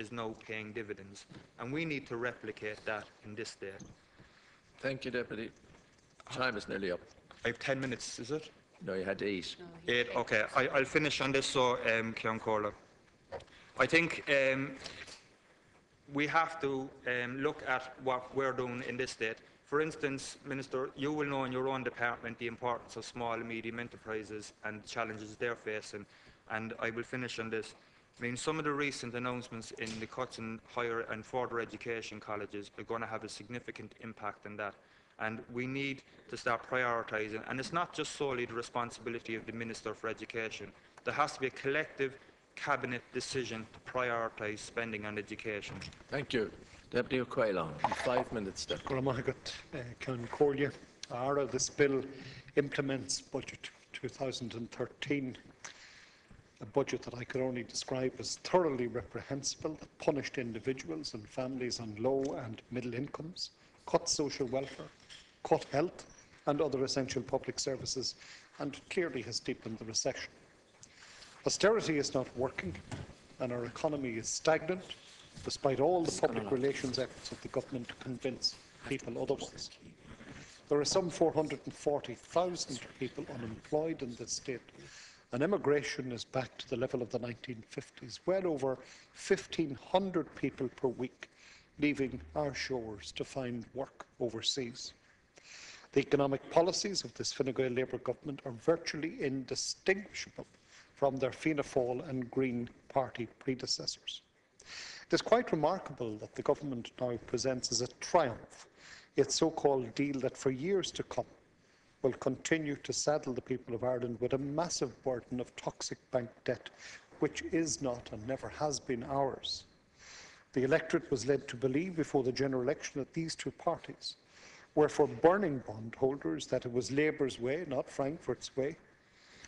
is now paying dividends, and we need to replicate that in this state. Thank you, Deputy. Time is nearly up. I have 10 minutes, is it? No, you had to eat. No, 8, okay. I'll finish on this, so, Ceann Comhairle. I think we have to look at what we're doing in this state. For instance, Minister, you will know in your own department the importance of small and medium enterprises and challenges they're facing, and I will finish on this. I mean, some of the recent announcements in the cuts in higher and further education colleges are going to have a significant impact on that. And we need to start prioritising. And it's not just solely the responsibility of the Minister for Education. There has to be a collective Cabinet decision to prioritise spending on education. Thank you. Deputy O'Quailon, 5 minutes. Ceann Comhairle. This bill implements Budget 2013, a budget that I could only describe as thoroughly reprehensible, that punished individuals and families on low and middle incomes, cut social welfare, cut health and other essential public services, and clearly has deepened the recession. Austerity is not working, and our economy is stagnant, despite all the public relations efforts of the government to convince people otherwise. There are some 440,000 people unemployed in this state, and immigration is back to the level of the 1950s, well over 1,500 people per week leaving our shores to find work overseas. The economic policies of this Fine Gael Labour government are virtually indistinguishable from their Fianna Fáil and Green Party predecessors. It is quite remarkable that the government now presents as a triumph its so-called deal that for years to come will continue to saddle the people of Ireland with a massive burden of toxic bank debt, which is not and never has been ours. The electorate was led to believe before the general election that these two parties were for burning bondholders, that it was Labour's way, not Frankfurt's way.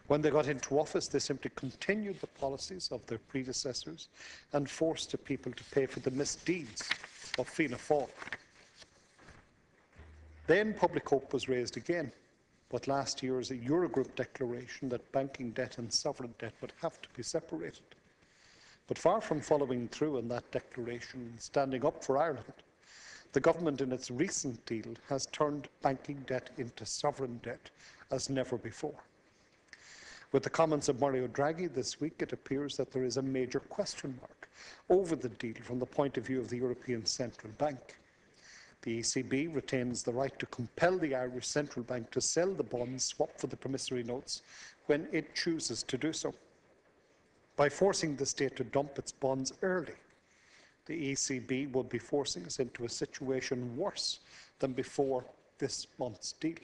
When they got into office, they simply continued the policies of their predecessors and forced the people to pay for the misdeeds of Fianna Fáil. Then public hope was raised again, but last year's Eurogroup declaration that banking debt and sovereign debt would have to be separated. But far from following through on that declaration and standing up for Ireland, the government in its recent deal has turned banking debt into sovereign debt as never before. With the comments of Mario Draghi this week, it appears that there is a major question mark over the deal from the point of view of the European Central Bank. The ECB retains the right to compel the Irish Central Bank to sell the bonds swapped for the promissory notes when it chooses to do so. By forcing the state to dump its bonds early, the ECB would be forcing us into a situation worse than before this month's deal.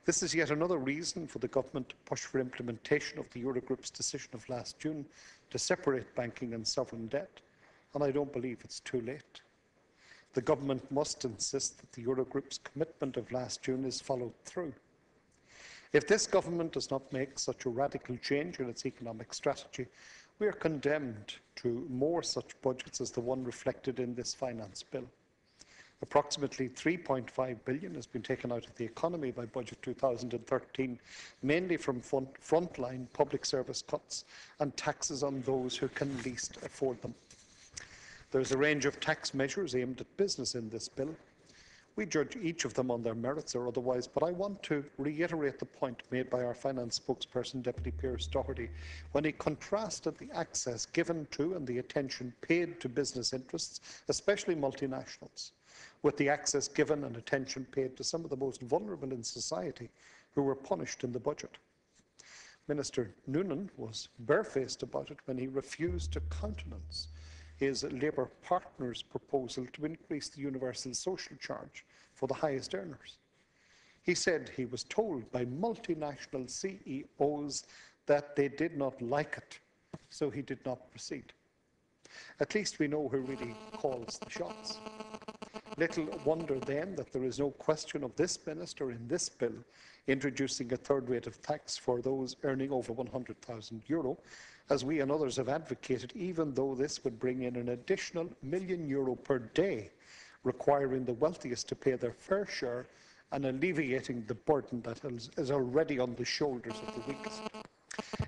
This is yet another reason for the government to push for implementation of the Eurogroup's decision of last June to separate banking and sovereign debt, and I don't believe it's too late. The government must insist that the Eurogroup's commitment of last June is followed through. If this government does not make such a radical change in its economic strategy, we are condemned to more such budgets as the one reflected in this finance bill. Approximately $3.5 billion has been taken out of the economy by Budget 2013, mainly from frontline public service cuts and taxes on those who can least afford them. There is a range of tax measures aimed at business in this bill. We judge each of them on their merits or otherwise, but I want to reiterate the point made by our finance spokesperson, Deputy Pearse Doherty, when he contrasted the access given to and the attention paid to business interests, especially multinationals, with the access given and attention paid to some of the most vulnerable in society who were punished in the budget. Minister Noonan was barefaced about it when he refused to countenance his Labour partner's proposal to increase the universal social charge for the highest earners. He said he was told by multinational CEOs that they did not like it, so he did not proceed. At least we know who really calls the shots. Little wonder then that there is no question of this minister in this bill introducing a third rate of tax for those earning over €100,000, as we and others have advocated, even though this would bring in an additional €1 million per day, requiring the wealthiest to pay their fair share and alleviating the burden that is already on the shoulders of the weakest.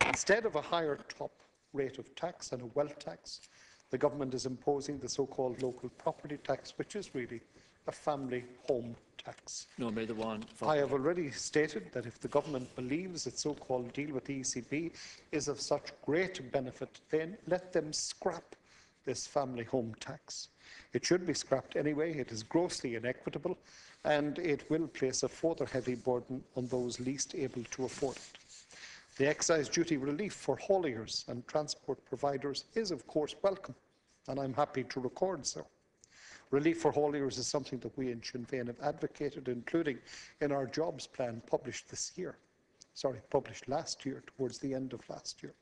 Instead of a higher top rate of tax and a wealth tax, the government is imposing the so-called local property tax, which is really a family home tax. No, may the one. I have already stated that if the government believes its so-called deal with the ECB is of such great benefit, then let them scrap this family home tax. It should be scrapped anyway. It is grossly inequitable, and it will place a further heavy burden on those least able to afford it. The excise duty relief for hauliers and transport providers is, of course, welcome, and I'm happy to record so. Relief for hauliers is something that we in Sinn Féin have advocated, including in our jobs plan published last year, towards the end of last year.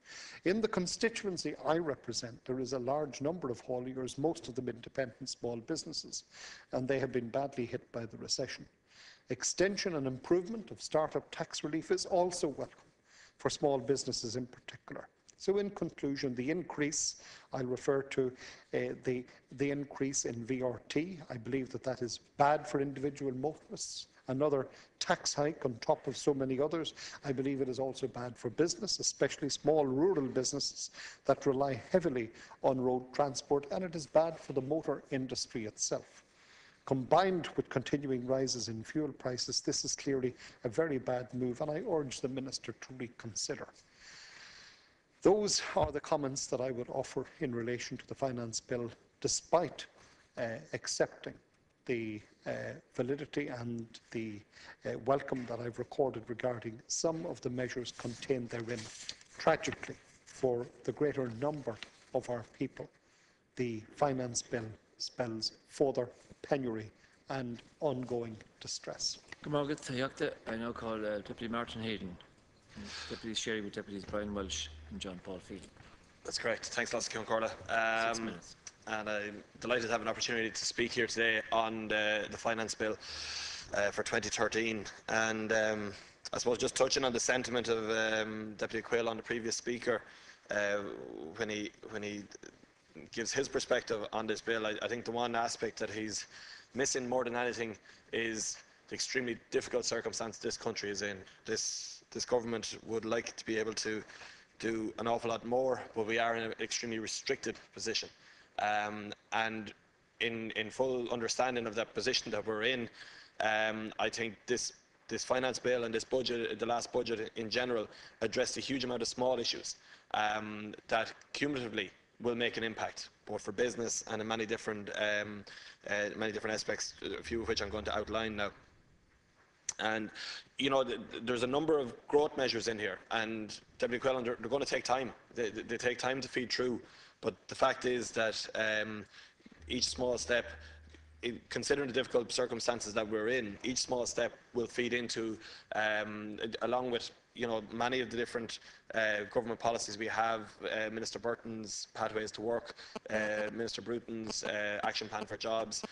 In the constituency I represent, there is a large number of hauliers, most of them independent small businesses, and they have been badly hit by the recession. Extension and improvement of start-up tax relief is also welcome, for small businesses in particular. So in conclusion, the increase, I'll refer to the increase in VRT. I believe that that is bad for individual motorists. Another tax hike on top of so many others. I believe it is also bad for business, especially small rural businesses that rely heavily on road transport, and it is bad for the motor industry itself. Combined with continuing rises in fuel prices, this is clearly a very bad move, and I urge the Minister to reconsider. Those are the comments that I would offer in relation to the Finance Bill, despite accepting the validity and the welcome that I've recorded regarding some of the measures contained therein. Tragically, for the greater number of our people, the Finance Bill spells further penury and ongoing distress. I now call Deputy Martin Hayden, Deputy Sherry with Deputies Brian Welsh and John Paul Field. That's correct. Thanks lots, Ciarán Comhairle. 6 minutes. And I'm delighted to have an opportunity to speak here today on the Finance Bill for 2013. And I suppose just touching on the sentiment of Deputy Quill on the previous speaker, when he gives his perspective on this bill, I think the one aspect that he's missing more than anything is the extremely difficult circumstance this country is in. This government would like to be able to do an awful lot more, but we are in an extremely restricted position. And in full understanding of that position that we're in, I think this finance bill and this budget, the last budget in general, addressed a huge amount of small issues that cumulatively will make an impact, both for business and in many different aspects, a few of which I'm going to outline now. And you know, there's a number of growth measures in here, and Deputy Quillen, they're going to take time. They take time to feed through, but the fact is that each small step, considering the difficult circumstances that we're in, each small step will feed into, along with many of the different government policies we have, Minister Burton's Pathways to Work, Minister Bruton's Action Plan for Jobs,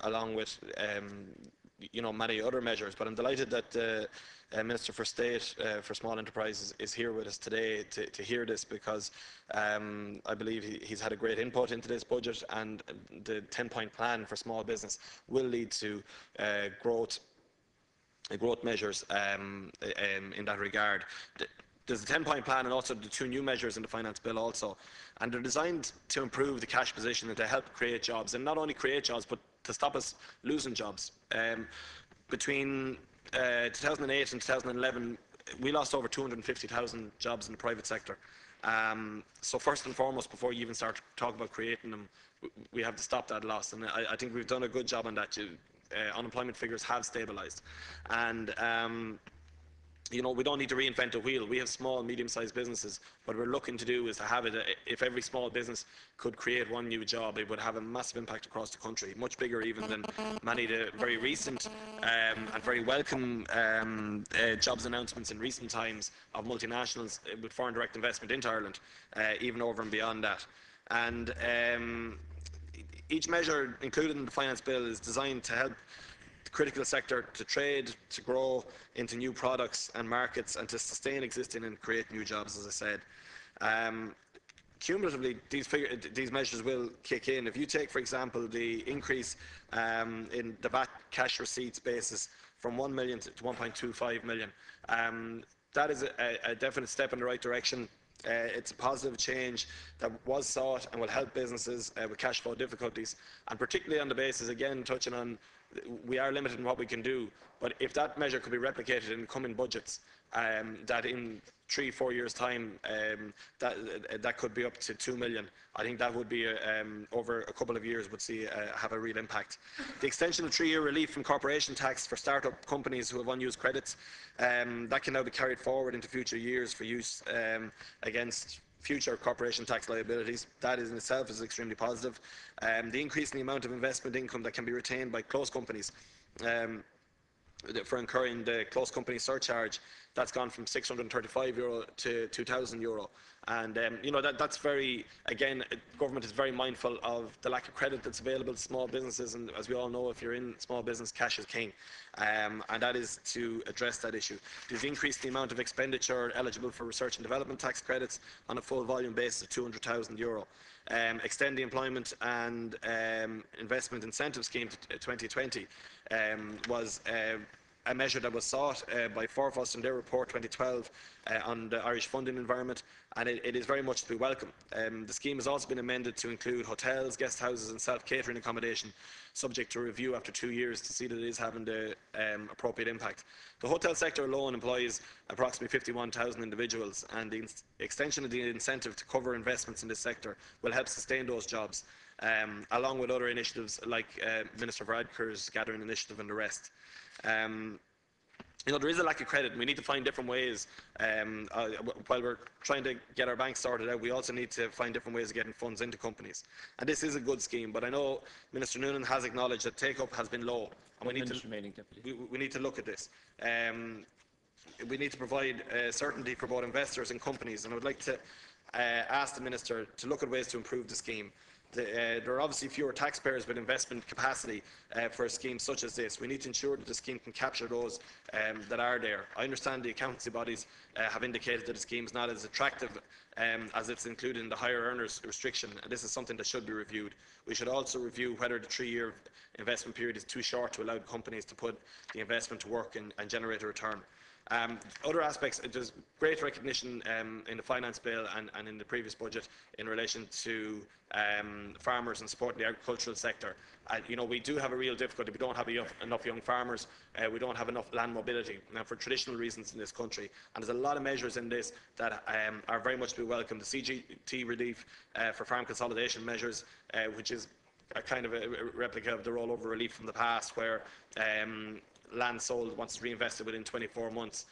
along with many other measures. But I'm delighted that the Minister for State for Small Enterprises is here with us today to hear this, because I believe he's had a great input into this budget, and the 10-point plan for small business will lead to growth measures in that regard. There's the 10-point plan and also the 2 new measures in the Finance Bill also, and they're designed to improve the cash position and to help create jobs, and not only create jobs but to stop us losing jobs. Between 2008 and 2011, we lost over 250,000 jobs in the private sector. So first and foremost, before you even start talking about creating them, we have to stop that loss, and I think we've done a good job on that. Unemployment figures have stabilised, and we don't need to reinvent the wheel. We have small, medium-sized businesses. What we're looking to do is to have it, if every small business could create 1 new job, it would have a massive impact across the country, much bigger even than many of the very recent and very welcome jobs announcements in recent times of multinationals with foreign direct investment into Ireland, even over and beyond that. And each measure included in the Finance Bill is designed to help the critical sector to trade, to grow into new products and markets, and to sustain existing and create new jobs, as I said. Cumulatively, these measures will kick in. If you take, for example, the increase in the VAT cash receipts basis from 1 million to 1.25 million, that is a definite step in the right direction. It's a positive change that was sought and will help businesses with cash flow difficulties, and particularly on the basis, again, touching on we are limited in what we can do, but if that measure could be replicated in coming budgets, that in 3-4 years' time, that could be up to 2 million. I think that would be over a couple of years would see have a real impact. The extension of 3-year relief from corporation tax for start-up companies who have unused credits, that can now be carried forward into future years for use against future corporation tax liabilities. That in itself is extremely positive. The increase in the amount of investment income that can be retained by close companies for incurring the close company surcharge, that's gone from €635 to €2,000. And that's very, again, government is very mindful of the lack of credit that's available to small businesses, and as we all know, if you're in small business, cash is king, and that is to address that issue. There's increased the amount of expenditure eligible for research and development tax credits on a full volume basis of €200,000. Extend the employment and investment incentive scheme to 2020 was a measure that was sought by Forfos in their report 2012 on the Irish funding environment, and it is very much to be welcome. The scheme has also been amended to include hotels, guest houses and self-catering accommodation, subject to review after 2 years to see that it is having the appropriate impact. The hotel sector alone employs approximately 51,000 individuals, and the extension of the incentive to cover investments in this sector will help sustain those jobs, along with other initiatives like Minister Varadkar's gathering initiative and the rest. There is a lack of credit, and we need to find different ways. While we're trying to get our banks sorted out, we also need to find different ways of getting funds into companies. And this is a good scheme, but I know Minister Noonan has acknowledged that take-up has been low, and we need to look at this. We need to provide certainty for both investors and companies, and I would like to ask the Minister to look at ways to improve the scheme. There are obviously fewer taxpayers with investment capacity for a scheme such as this. We need to ensure that the scheme can capture those that are there. I understand the accountancy bodies have indicated that the scheme is not as attractive as it's included in the higher earners restriction, and this is something that should be reviewed. We should also review whether the 3-year investment period is too short to allow companies to put the investment to work and generate a return. Other aspects, there's great recognition in the finance bill and in the previous budget in relation to farmers and supporting the agricultural sector. We do have a real difficulty. We don't have enough young farmers. We don't have enough land mobility for traditional reasons in this country. And there's a lot of measures in this that are very much to be welcomed. The CGT relief for farm consolidation measures, which is a kind of a replica of the rollover relief from the past, where land sold once reinvested within 24 months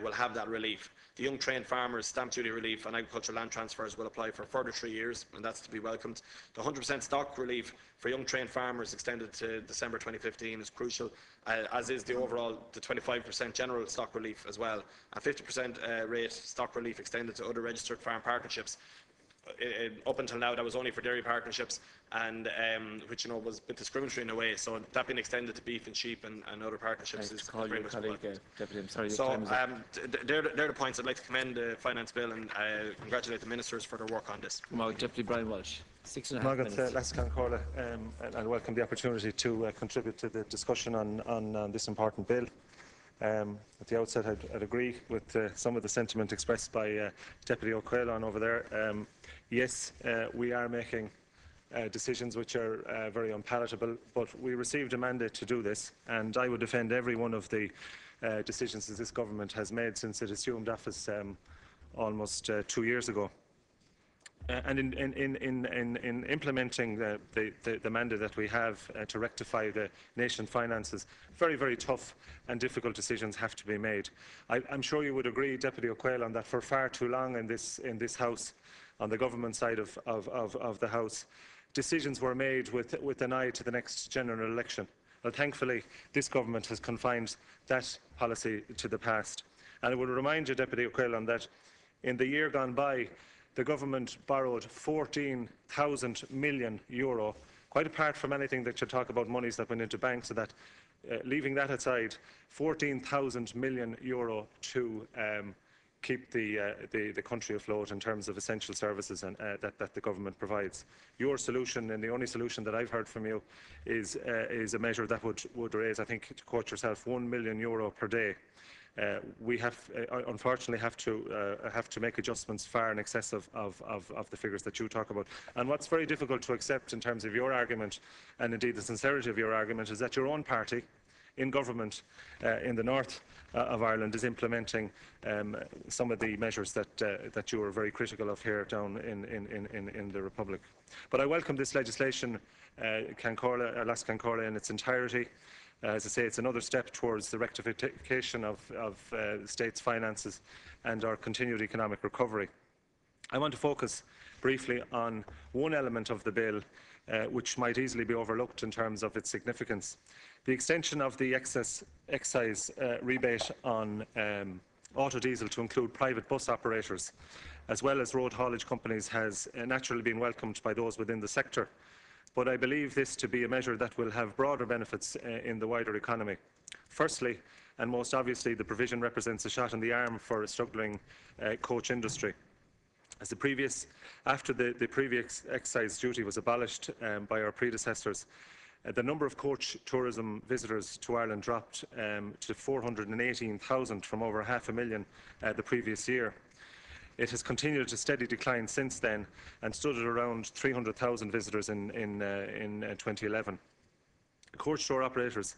will have that relief. The young trained farmers stamp duty relief and agricultural land transfers will apply for a further 3 years, and that's to be welcomed. The 100% stock relief for young trained farmers extended to December 2015 is crucial, as is the 25% general stock relief as well, and 50% rate stock relief extended to other registered farm partnerships. Up until now, that was only for dairy partnerships, and which was a bit discriminatory in a way. So that being extended to beef and sheep and other partnerships is very much welcome. So they're the points. I'd like to commend the finance bill and congratulate the ministers for their work on this. Deputy Brian Walsh, 6.5 minutes. And welcome the opportunity to contribute to the discussion on this important bill. At the outset, I'd agree with some of the sentiment expressed by Deputy O'Quailon over there. Yes, we are making decisions which are very unpalatable, but we received a mandate to do this, and I would defend every one of the decisions that this government has made since it assumed office almost 2 years ago. And in implementing the mandate that we have to rectify the nation's finances, very, very tough and difficult decisions have to be made. I'm sure you would agree, Deputy O'Quailon, that for far too long in this House, on the government side of the House, decisions were made with an eye to the next general election. Well, thankfully, this government has confined that policy to the past. And I would remind you, Deputy O'Quailon, that in the year gone by, the government borrowed €14,000 million, quite apart from anything that you talk about monies that went into banks, so that leaving that aside, €14,000 million to keep the country afloat in terms of essential services and that the government provides. Your solution, and the only solution that I've heard from you, is a measure that would raise, I think, to quote yourself, €1 million per day. we unfortunately have to make adjustments far in excess of the figures that you talk about. And what's very difficult to accept in terms of your argument, and indeed the sincerity of your argument, is that your own party in government in the north of Ireland is implementing some of the measures that you were very critical of here down in the Republic. But I welcome this legislation, Las Cancorla, in its entirety. As I say, it's another step towards the rectification of the state's finances and our continued economic recovery. I want to focus briefly on one element of the bill which might easily be overlooked in terms of its significance. The extension of the excise rebate on auto diesel to include private bus operators, as well as road haulage companies, has naturally been welcomed by those within the sector. But I believe this to be a measure that will have broader benefits in the wider economy. Firstly, and most obviously, the provision represents a shot in the arm for a struggling coach industry. After the previous excise duty was abolished by our predecessors, the number of coach tourism visitors to Ireland dropped to 418,000 from over 500,000 the previous year. It has continued a steady decline since then and stood at around 300,000 visitors in 2011. Coach tour operators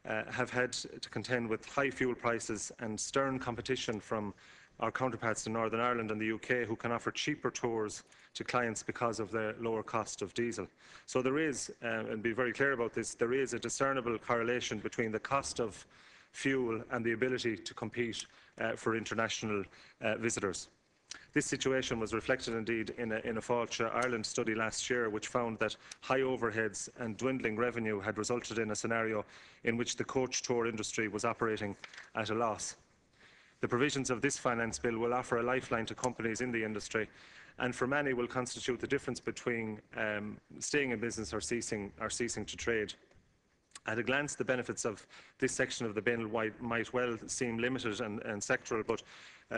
have had to contend with high fuel prices and stern competition from our counterparts in Northern Ireland and the UK, who can offer cheaper tours to clients because of the lower cost of diesel. So there is, and be very clear about this, there is a discernible correlation between the cost of fuel and the ability to compete for international visitors. This situation was reflected indeed in a Fáilte Ireland study last year, which found that high overheads and dwindling revenue had resulted in a scenario in which the coach tour industry was operating at a loss. The provisions of this finance bill will offer a lifeline to companies in the industry, and for many will constitute the difference between staying in business or ceasing to trade. At a glance, the benefits of this section of the bill might well seem limited and sectoral, but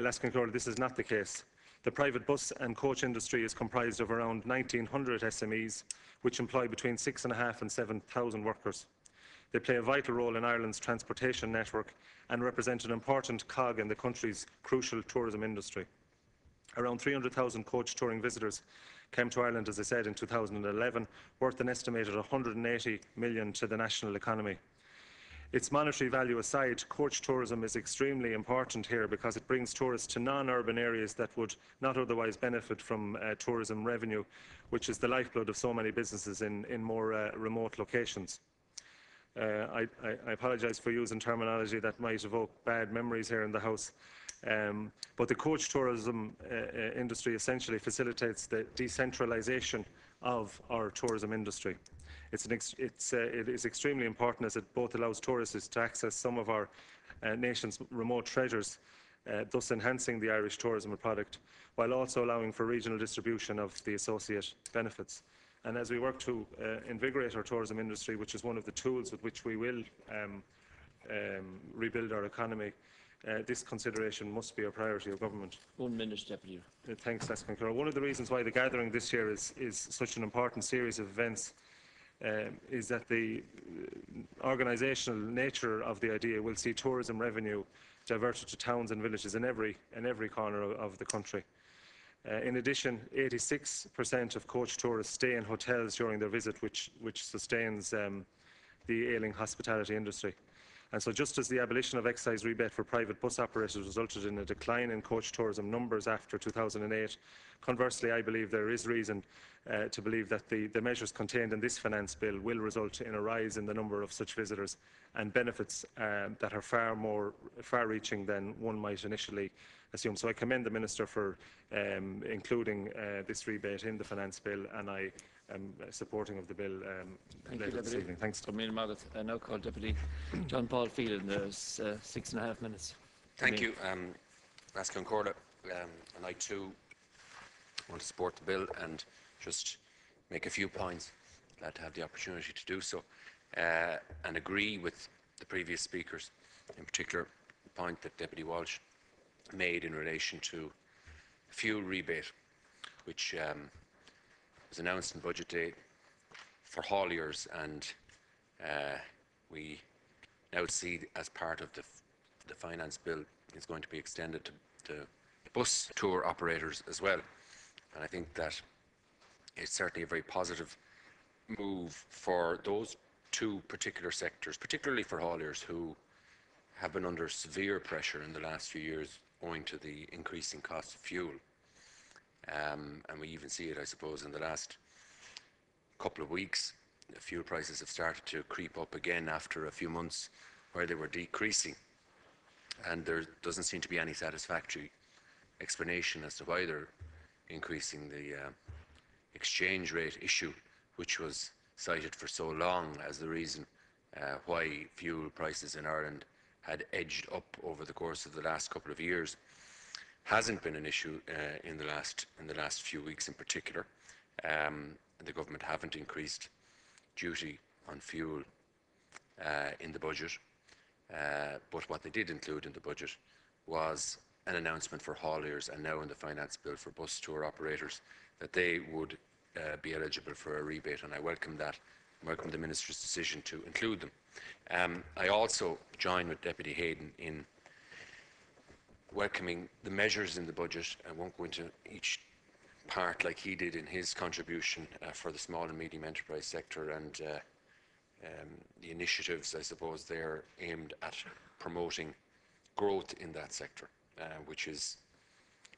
let's conclude this is not the case. The private bus and coach industry is comprised of around 1,900 SMEs, which employ between 6,500 and 7,000 workers. They play a vital role in Ireland's transportation network and represent an important cog in the country's crucial tourism industry. Around 300,000 coach touring visitors came to Ireland, as I said, in 2011, worth an estimated 180 million to the national economy. Its monetary value aside, coach tourism is extremely important here because it brings tourists to non-urban areas that would not otherwise benefit from tourism revenue, which is the lifeblood of so many businesses in more remote locations. I apologise for using terminology that might evoke bad memories here in the House. But the coach tourism industry essentially facilitates the decentralisation of our tourism industry. It is extremely important as it both allows tourists to access some of our nation's remote treasures, thus enhancing the Irish tourism product, while also allowing for regional distribution of the associate benefits. And as we work to invigorate our tourism industry, which is one of the tools with which we will rebuild our economy, this consideration must be a priority of government. 1 minute, Deputy. Thanks, Les Concur. One of the reasons why the gathering this year is such an important series of events is that the organisational nature of the idea will see tourism revenue diverted to towns and villages in every corner of the country. In addition, 86% of coach tourists stay in hotels during their visit, which sustains the ailing hospitality industry. And so just as the abolition of excise rebate for private bus operators resulted in a decline in coach tourism numbers after 2008, conversely, I believe there is reason to believe that the measures contained in this finance bill will result in a rise in the number of such visitors and benefits that are far-reaching than one might initially assume. So I commend the Minister for including this rebate in the finance bill, and I am supporting of the bill later this evening. Thanks. I now call Deputy John Paul Phelan. There's 6.5 minutes. Thank you, Las Concorda. And I too want to support the bill and just make a few points. Glad to have the opportunity to do so, and agree with the previous speakers, in particular the point that Deputy Walsh made in relation to fuel rebate, which was announced in budget day for hauliers, and we now see as part of the the finance bill is going to be extended to bus tour operators as well. And I think that it's certainly a very positive move for those two particular sectors, particularly for hauliers who have been under severe pressure in the last few years owing to the increasing cost of fuel. And we even see it, I suppose, in the last couple of weeks. The fuel prices have started to creep up again after a few months where they were decreasing. And there doesn't seem to be any satisfactory explanation as to why they're increasing. The exchange rate issue, which was cited for so long as the reason why fuel prices in Ireland had edged up over the course of the last couple of years, hasn't been an issue in the last few weeks in particular. The government haven't increased duty on fuel in the budget, but what they did include in the budget was an announcement for hauliers, and now in the finance bill for bus tour operators, that they would be eligible for a rebate, and I welcome that. I welcome the Minister's decision to include them. I also join with Deputy Hayden in welcoming the measures in the budget. I won't go into each part like he did in his contribution for the small and medium enterprise sector, and the initiatives, I suppose, they're aimed at promoting growth in that sector, which is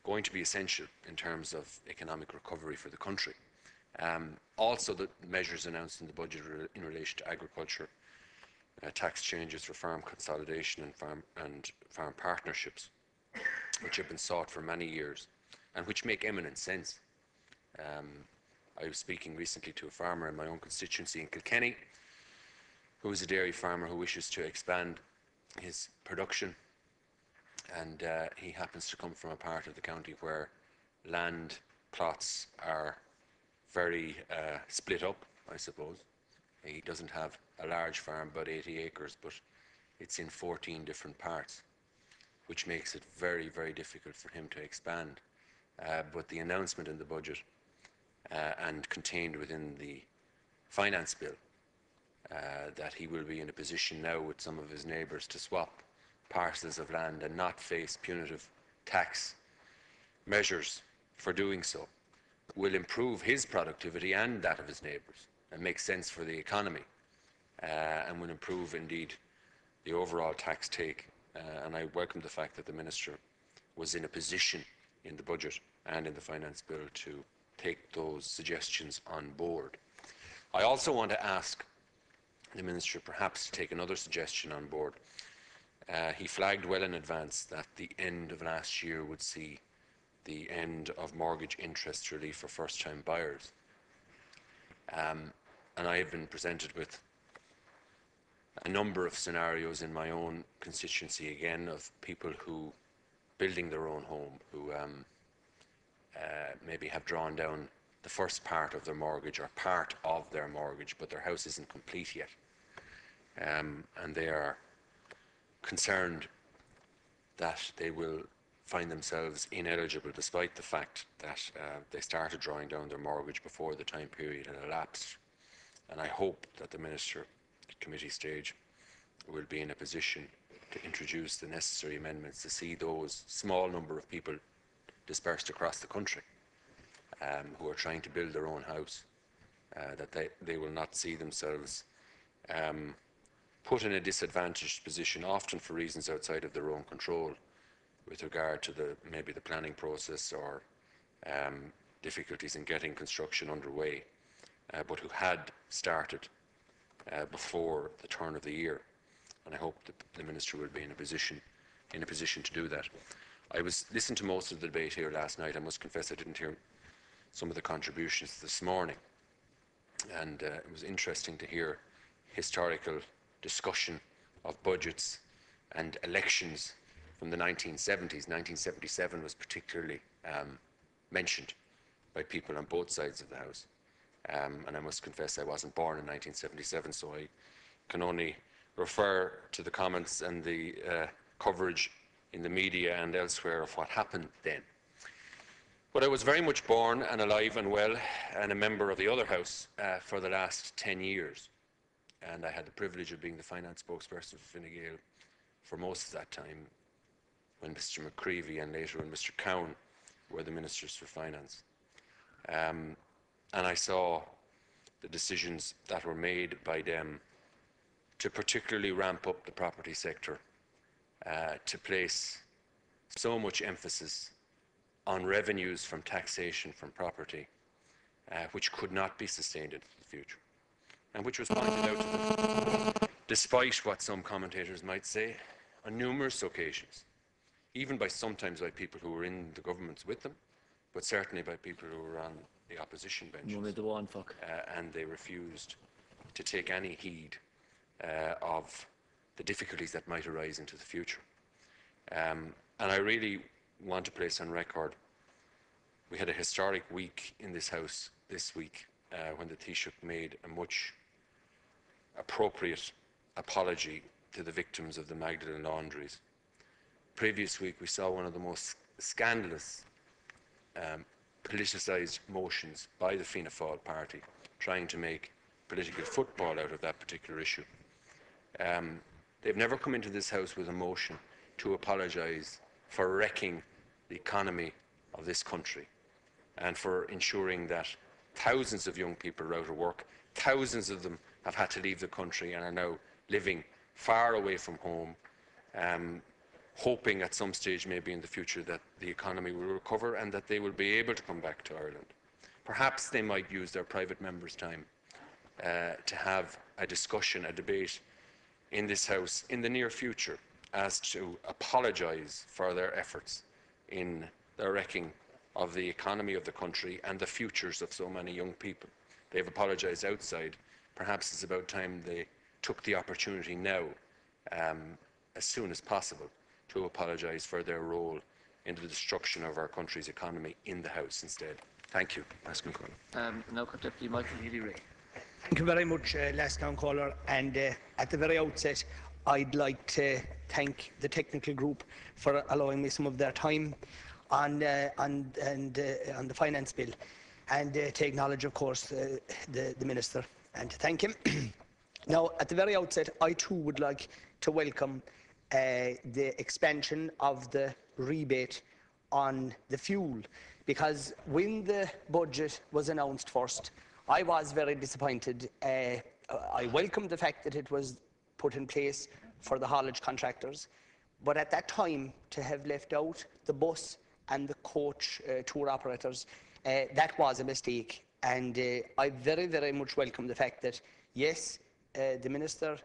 going to be essential in terms of economic recovery for the country. Also, the measures announced in the budget in relation to agriculture, tax changes for farm consolidation and farm partnerships, which have been sought for many years and which make eminent sense. I was speaking recently to a farmer in my own constituency in Kilkenny, who is a dairy farmer who wishes to expand his production, and he happens to come from a part of the county where land plots are very split up, I suppose. He doesn't have a large farm, about 80 acres, but it's in 14 different parts, which makes it very, very difficult for him to expand. But the announcement in the budget and contained within the finance bill that he will be in a position now with some of his neighbours to swap parcels of land and not face punitive tax measures for doing so, will improve his productivity and that of his neighbours and make sense for the economy, and will improve indeed the overall tax take. And I welcome the fact that the Minister was in a position in the budget and in the finance bill to take those suggestions on board. I also want to ask the Minister perhaps to take another suggestion on board. He flagged well in advance that the end of last year would see the end of mortgage interest relief for first-time buyers. And I have been presented with a number of scenarios in my own constituency, again, of people who building their own home, who maybe have drawn down the first part of their mortgage or part of their mortgage, but their house isn't complete yet. And they are concerned that they will find themselves ineligible despite the fact that they started drawing down their mortgage before the time period had elapsed. And I hope that the Minister at committee stage will be in a position to introduce the necessary amendments to see those small number of people dispersed across the country who are trying to build their own house, that they will not see themselves put in a disadvantaged position, often for reasons outside of their own control, with regard to maybe the planning process or difficulties in getting construction underway, but who had started before the turn of the year. And I hope that the Minister will be in a position to do that. I was listening to most of the debate here last night. I must confess I didn't hear some of the contributions this morning, and it was interesting to hear historical discussion of budgets and elections from the 1970s. 1977 was particularly mentioned by people on both sides of the House. And I must confess I wasn't born in 1977, so I can only refer to the comments and the coverage in the media and elsewhere of what happened then. But I was very much born and alive and well and a member of the other House for the last 10 years. And I had the privilege of being the finance spokesperson for Fine Gael for most of that time when Mr. McCreevy and later when Mr. Cowan were the Ministers for Finance. And I saw the decisions that were made by them to particularly ramp up the property sector, to place so much emphasis on revenues from taxation from property, which could not be sustained into the future, and which was pointed out to them, despite what some commentators might say, on numerous occasions, even sometimes by people who were in the governments with them, but certainly by people who were on the opposition benches. And they refused to take any heed of the difficulties that might arise into the future. And I really want to place on record, we had a historic week in this House this week when the Taoiseach made a much appropriate apology to the victims of the Magdalen laundries. Previous week we saw one of the most scandalous politicised motions by the Fianna Fáil party trying to make political football out of that particular issue. They've never come into this House with a motion to apologise for wrecking the economy of this country and for ensuring that thousands of young people are out of work, thousands of them have had to leave the country and are now living far away from home, hoping at some stage maybe in the future that the economy will recover and that they will be able to come back to Ireland. Perhaps they might use their private members' time to have a discussion, a debate in this House in the near future as to apologise for their efforts in the wrecking of the economy of the country and the futures of so many young people. They've apologised outside. Perhaps it's about time they took the opportunity now, as soon as possible, to apologise for their role in the destruction of our country's economy in the House instead. Thank you. Now, Deputy Michael Healy-Rae. Thank you very much, last town caller. And at the very outset, I'd like to thank the technical group for allowing me some of their time on the finance bill, and to acknowledge, of course, the Minister and to thank him. Now, at the very outset, I too would like to welcome the expansion of the rebate on the fuel, because when the budget was announced first, I was very disappointed. I welcomed the fact that it was put in place for the haulage contractors, but at that time, to have left out the bus and the coach tour operators, that was a mistake. And I very, very much welcome the fact that, yes, the Minister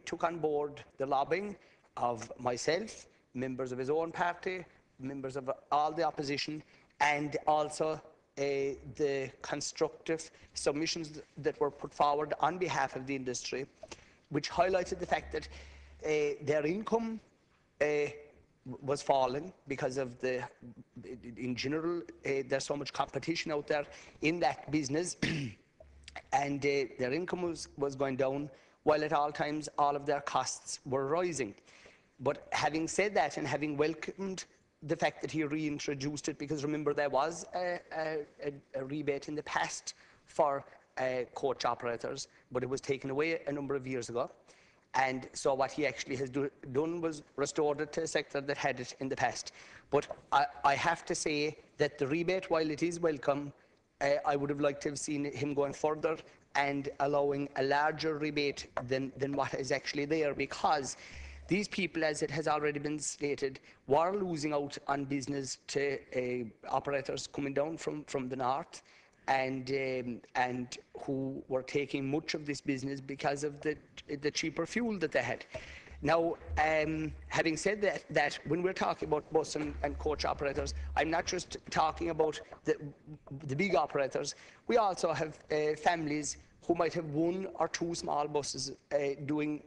took on board the lobbying of myself, members of his own party, members of all the opposition, and also the constructive submissions that were put forward on behalf of the industry, which highlighted the fact that their income was falling because of in general, there's so much competition out there in that business, and their income was going down, while at all times all of their costs were rising. But having said that, and having welcomed the fact that he reintroduced it, because remember there was a rebate in the past for coach operators, but it was taken away a number of years ago. And so what he actually has done was restored it to a sector that had it in the past. But I have to say that the rebate, while it is welcome, I would have liked to have seen him going further and allowing a larger rebate than what is actually there, because these people, as it has already been stated, were losing out on business to operators coming down from the north, and who were taking much of this business because of the cheaper fuel that they had. Now, having said that when we're talking about bus and coach operators, I'm not just talking about the big operators. We also have families who might have one or two small buses doing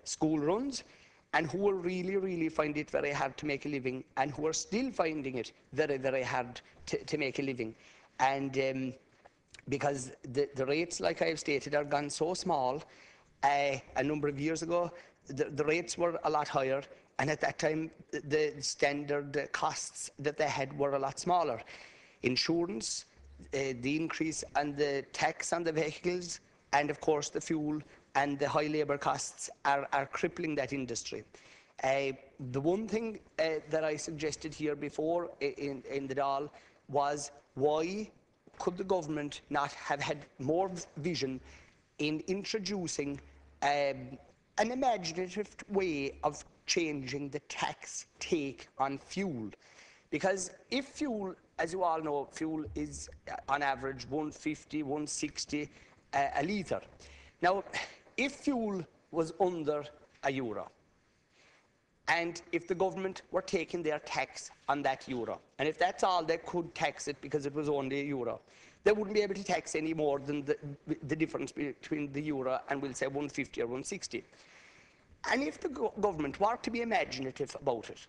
school runs, and who will really, really find it very hard to make a living, and who are still finding it very, very hard to make a living. And because the rates, like I have stated, are gone so small. A number of years ago, the rates were a lot higher, and at that time, the standard costs that they had were a lot smaller. Insurance, the increase and the tax on the vehicles, and of course the fuel and the high labour costs are crippling that industry. The one thing that I suggested here before in the Dáil was, why could the government not have had more vision in introducing an imaginative way of changing the tax take on fuel? Because if fuel, as you all know, fuel is on average 150, 160 a litre. Now, if fuel was under €1, and if the government were taking their tax on that euro, and if that's all they could tax it because it was only €1, they wouldn't be able to tax any more than the difference between the euro and, we'll say, 150 or 160. And if the government were to be imaginative about it,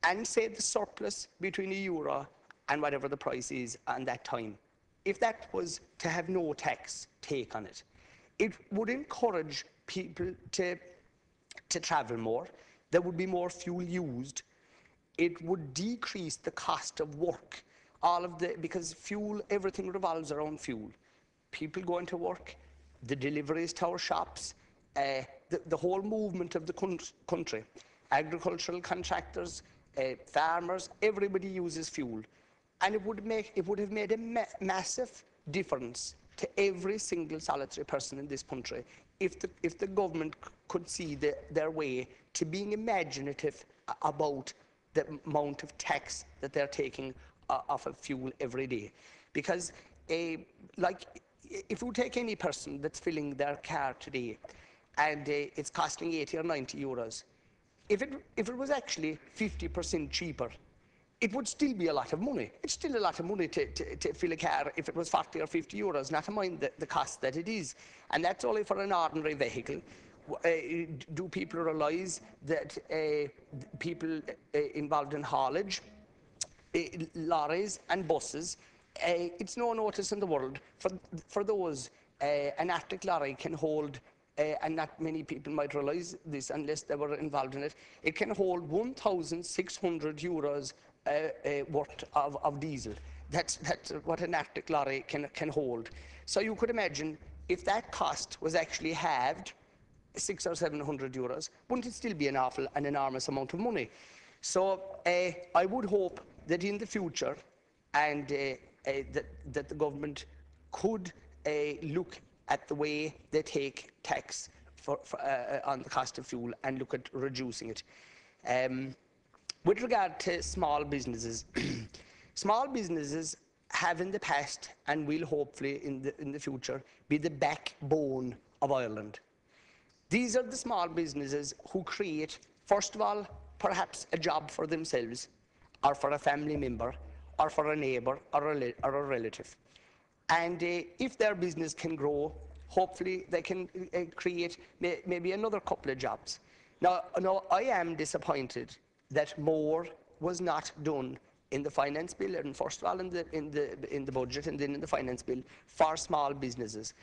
and say the surplus between €1 and whatever the price is on that time, if that was to have no tax take on it, it would encourage people to travel more. There would be more fuel used. It would decrease the cost of work. Because fuel, everything revolves around fuel. People going to work, the deliveries to our shops, the whole movement of the country, agricultural contractors, farmers, everybody uses fuel. And it would have made a massive difference to every single solitary person in this country if the government could see their way to being imaginative about the amount of tax that they're taking off of fuel every day. Because like, if you take any person that's filling their car today and it's costing 80 or 90 euros, if it was actually 50% cheaper, it would still be a lot of money. It's still a lot of money to fill a car if it was 40 or 50 euros, not to mind the cost that it is. And that's only for an ordinary vehicle. Do people realise that people involved in haulage, lorries and buses, it's no notice in the world for those. An Arctic lorry can hold, and not many people might realise this unless they were involved in it, it can hold 1,600 euros worth of diesel. That's what an Arctic lorry can hold. So you could imagine if that cost was actually halved, 600 or 700 euros, wouldn't it still be an enormous amount of money? So I would hope that in the future, and that the government could look at the way they take tax on the cost of fuel and look at reducing it. With regard to small businesses, small businesses have in the past and will hopefully in the future be the backbone of Ireland. These are the small businesses who create, first of all, perhaps a job for themselves, or for a family member, or for a neighbour, or a relative. And if their business can grow, hopefully they can create maybe another couple of jobs. Now, I am disappointed that more was not done in the finance bill, and first of all in the budget, and then in the finance bill for small businesses.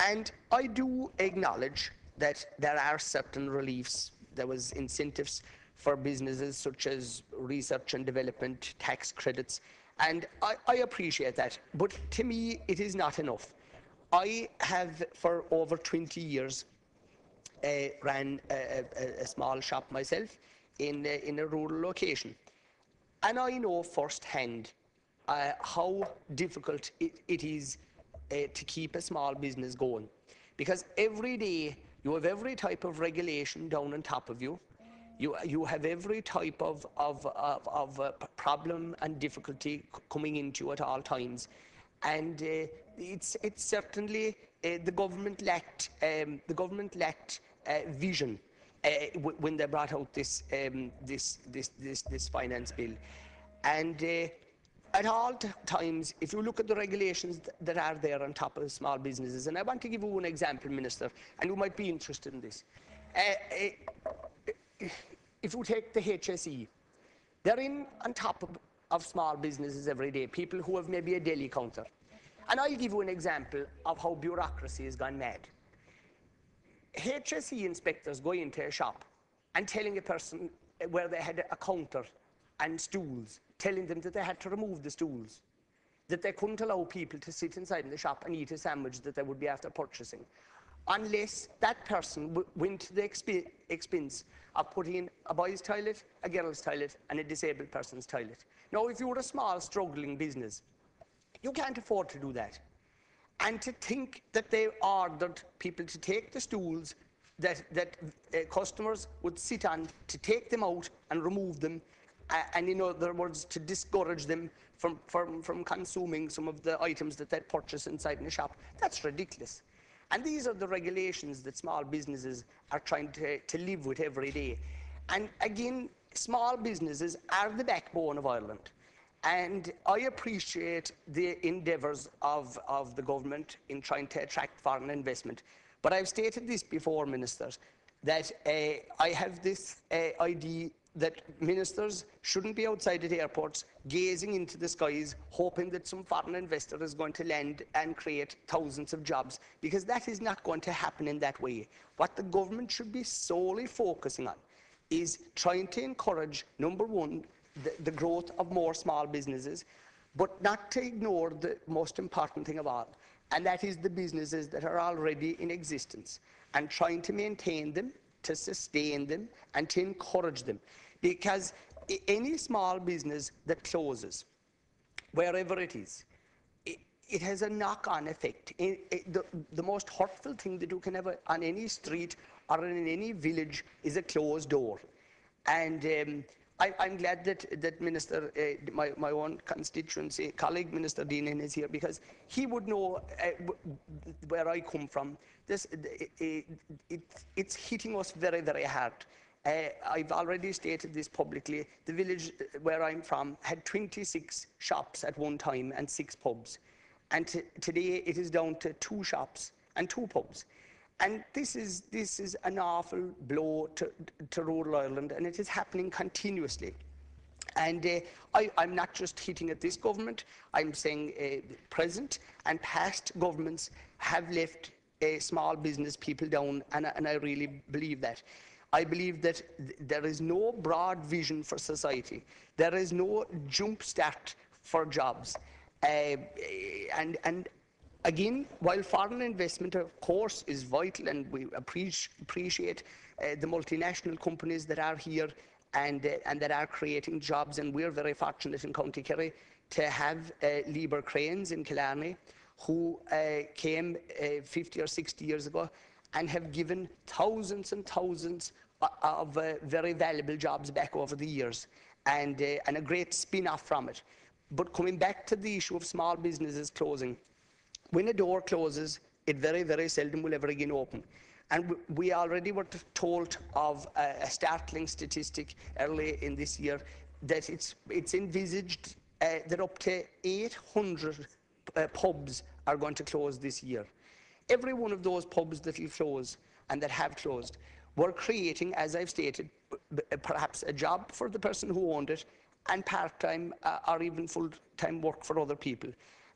And I do acknowledge that there are certain reliefs. There was incentives for businesses such as research and development, tax credits, and I appreciate that. But to me, it is not enough. I have, for over 20 years, ran a small shop myself in a rural location. And I know firsthand how difficult it is to keep a small business going. Because every day you have every type of regulation down on top of you. You have every type of problem and difficulty coming into you at all times. And it's certainly the government lacked vision when they brought out this finance bill. And at all times, if you look at the regulations that are there on top of small businesses, and I want to give you an example, Minister, and you might be interested in this. If you take the HSE, they're in on top of small businesses every day, people who have maybe a deli counter. And I'll give you an example of how bureaucracy has gone mad. HSE inspectors go into a shop and telling a person where they had a counter and stools, telling them that they had to remove the stools, that they couldn't allow people to sit inside in the shop and eat a sandwich that they would be after purchasing. unless that person went to the expense of putting in a boy's toilet, a girl's toilet, and a disabled person's toilet. Now, if you're a small, struggling business, you can't afford to do that. And to think that they ordered people to take the stools that customers would sit on, to take them out and remove them, and in other words, to discourage them from consuming some of the items that they purchase inside in the shop, that's ridiculous. And these are the regulations that small businesses are trying to live with every day. And again, small businesses are the backbone of Ireland. And I appreciate the endeavours of the government in trying to attract foreign investment. But I've stated this before, ministers, that I have this idea that ministers shouldn't be outside at airports gazing into the skies, hoping that some foreign investor is going to land and create thousands of jobs, because that is not going to happen in that way. What the government should be solely focusing on is trying to encourage, number one, the growth of more small businesses, but not to ignore the most important thing of all, and that is the businesses that are already in existence, and trying to maintain them, to sustain them, and to encourage them. Because any small business that closes, wherever it is, it has a knock-on effect. The most hurtful thing that you can have on any street or in any village is a closed door. And I'm glad that Minister, my own constituency colleague, Minister Deanan, is here, because he would know where I come from. It's hitting us very, very hard. I've already stated this publicly. The village where I'm from had 26 shops at one time and 6 pubs. And today it is down to 2 shops and 2 pubs. And this is an awful blow to rural Ireland, and it is happening continuously. And I'm not just hitting at this government, I'm saying present and past governments have left small business people down, and I really believe that. I believe that there is no broad vision for society. There is no jump start for jobs. And again, while foreign investment, of course, is vital, and we appreciate the multinational companies that are here and that are creating jobs, and we're very fortunate in County Kerry to have Lieber Cranes in Killarney, who came 50 or 60 years ago and have given thousands and thousands of very valuable jobs back over the years, and a great spin-off from it. But coming back to the issue of small businesses closing, when a door closes, it very, very seldom will ever again open. And we already were told of a startling statistic early in this year that it's envisaged that up to 800 pubs are going to close this year. Every one of those pubs that will close and that have closed were creating, as I've stated, perhaps a job for the person who owned it, and part-time or even full-time work for other people.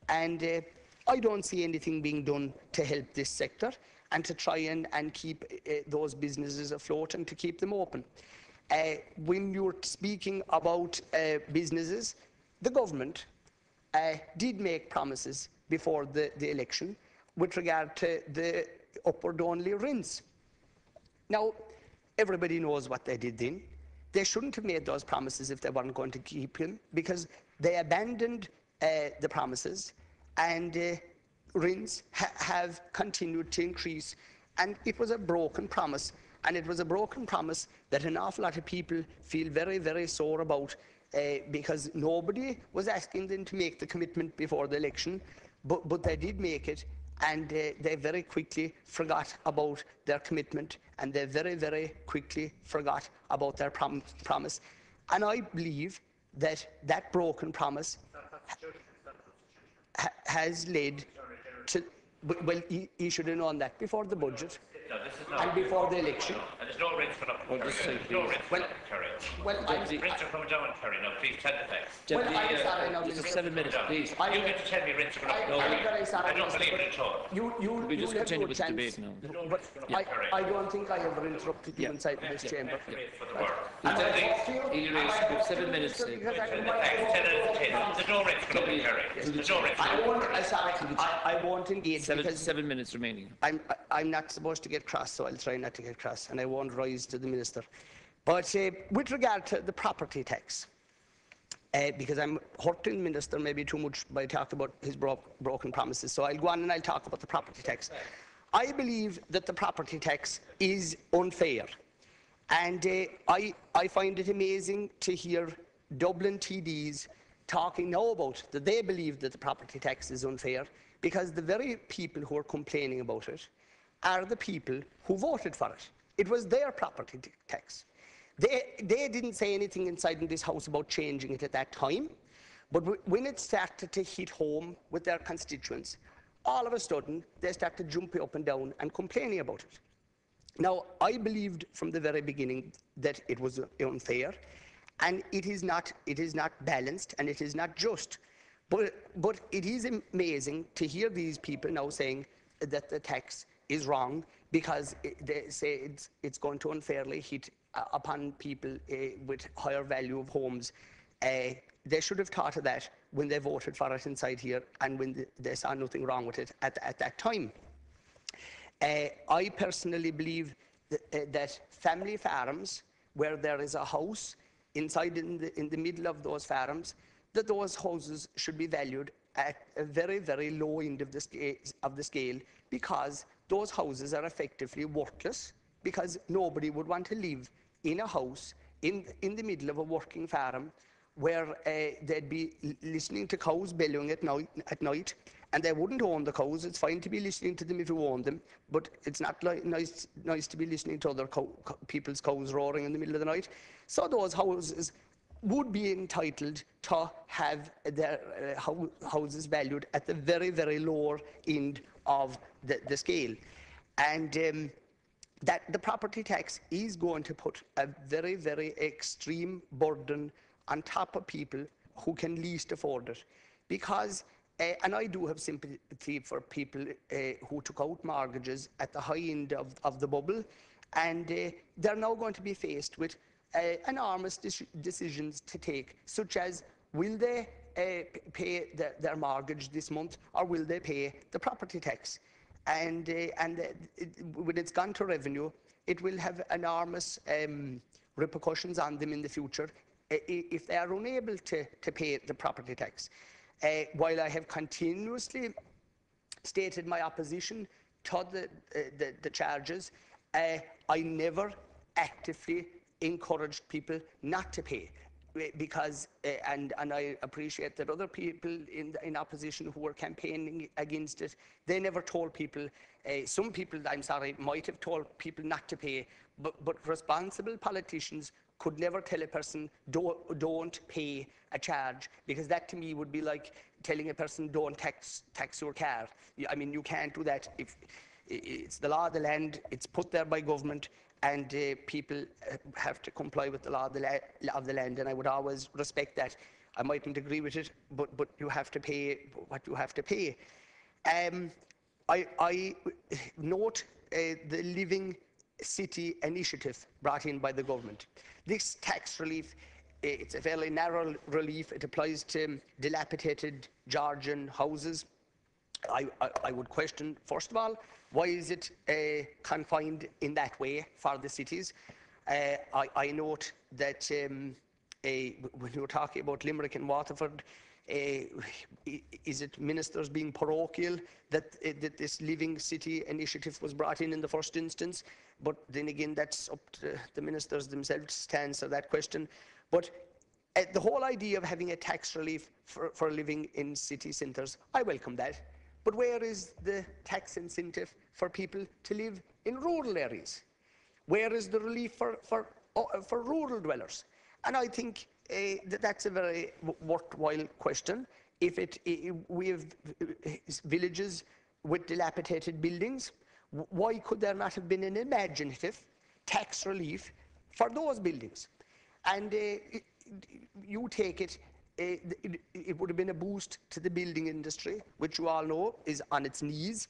And I don't see anything being done to help this sector and to try and keep those businesses afloat and to keep them open. When you're speaking about businesses, the government did make promises before the election with regard to the upward-only rents. Now, everybody knows what they did then. They shouldn't have made those promises if they weren't going to keep them, because they abandoned the promises, and rents have continued to increase. And it was a broken promise, and it was a broken promise that an awful lot of people feel very, very sore about, because nobody was asking them to make the commitment before the election, but they did make it, and they very quickly forgot about their commitment, and they very, very quickly forgot about their promise. And I believe that that broken promise has led to, well, he should have known that before the budget and before the election. And there's no rent for that. Well, this side, No please. rent for that, Kerry. Well, Rents are coming down in Kerry now. Please tell the facts. Deputy, I'm sorry, no, this is Mr. 7 minutes, please. You get to tell me rents are going up. No, I'm very sorry, I don't Mr. believe it at all. We just you'll have continue no with the chance. debate now. But I don't think I ever interrupted you inside this chamber. For the work. And Tell I the- talked to you, He'll and raise I talked to seven you, minutes, Mr. because I didn't The facts, 10 out of 10. There's no rents going up in Kerry. There's no rents I going won't, up in Kerry. sorry, I won't engage because 7 minutes remaining. I'm not supposed to get cross, so I'll try not to get cross, and I won't rise to the minister. But with regard to the property tax, because I'm hurting the minister maybe too much by talking about his broken promises, so I'll go on and I'll talk about the property tax. I believe that the property tax is unfair, and I find it amazing to hear Dublin TDs talking now about that they believe that the property tax is unfair, because the very people who are complaining about it are the people who voted for it. It was their property tax. They didn't say anything inside in this house about changing it at that time, but when it started to hit home with their constituents, all of a sudden they started jumping up and down and complaining about it. Now, I believed from the very beginning that it was unfair, and it is not balanced, and it is not just. But it is amazing to hear these people now saying that the tax is wrong because they say it's going to unfairly hit upon people with higher value of homes. They should have thought of that when they voted for it inside here, and when they saw nothing wrong with it at that time. I personally believe that family farms, where there is a house inside in the middle of those farms, that those houses should be valued at a very, very low end of the scale, because those houses are effectively worthless, because nobody would want to live in a house in the middle of a working farm where they'd be listening to cows bellowing at night, and they wouldn't own the cows. It's fine to be listening to them if you own them, but it's not nice to be listening to other people's cows roaring in the middle of the night. So those houses would be entitled to have their houses valued at the very, very lower end of the scale. And that the property tax is going to put a very, very extreme burden on top of people who can least afford it. Because, and I do have sympathy for people who took out mortgages at the high end of the bubble, and they're now going to be faced with enormous decisions to take, such as, will they pay their mortgage this month, or will they pay the property tax? And when it's gone to revenue, it will have enormous repercussions on them in the future if they are unable to pay the property tax. While I have continuously stated my opposition to the charges, I never actively encouraged people not to pay, because and I appreciate that other people in opposition who were campaigning against it, they never told people. Some people, I'm sorry, might have told people not to pay, but responsible politicians could never tell a person don't pay a charge, because that to me would be like telling a person don't tax your car. I mean, you can't do that. If it's the law of the land, it's put there by government, and people have to comply with the law of the land, and I would always respect that. I mightn't agree with it, but you have to pay what you have to pay. I note the Living City initiative brought in by the government. This tax relief, it's a fairly narrow relief. It applies to dilapidated Georgian houses. I would question, first of all, why is it confined in that way for the cities? I note that when you're talking about Limerick and Waterford, is it ministers being parochial that this Living City initiative was brought in the first instance? But then again, that's up to the ministers themselves to answer that question. But the whole idea of having a tax relief for living in city centres, I welcome that. But where is the tax incentive for people to live in rural areas? Where is the relief for rural dwellers? And I think that's a very worthwhile question. If we have villages with dilapidated buildings, why could there not have been an imaginative tax relief for those buildings? And you take it, it would have been a boost to the building industry, which you all know is on its knees,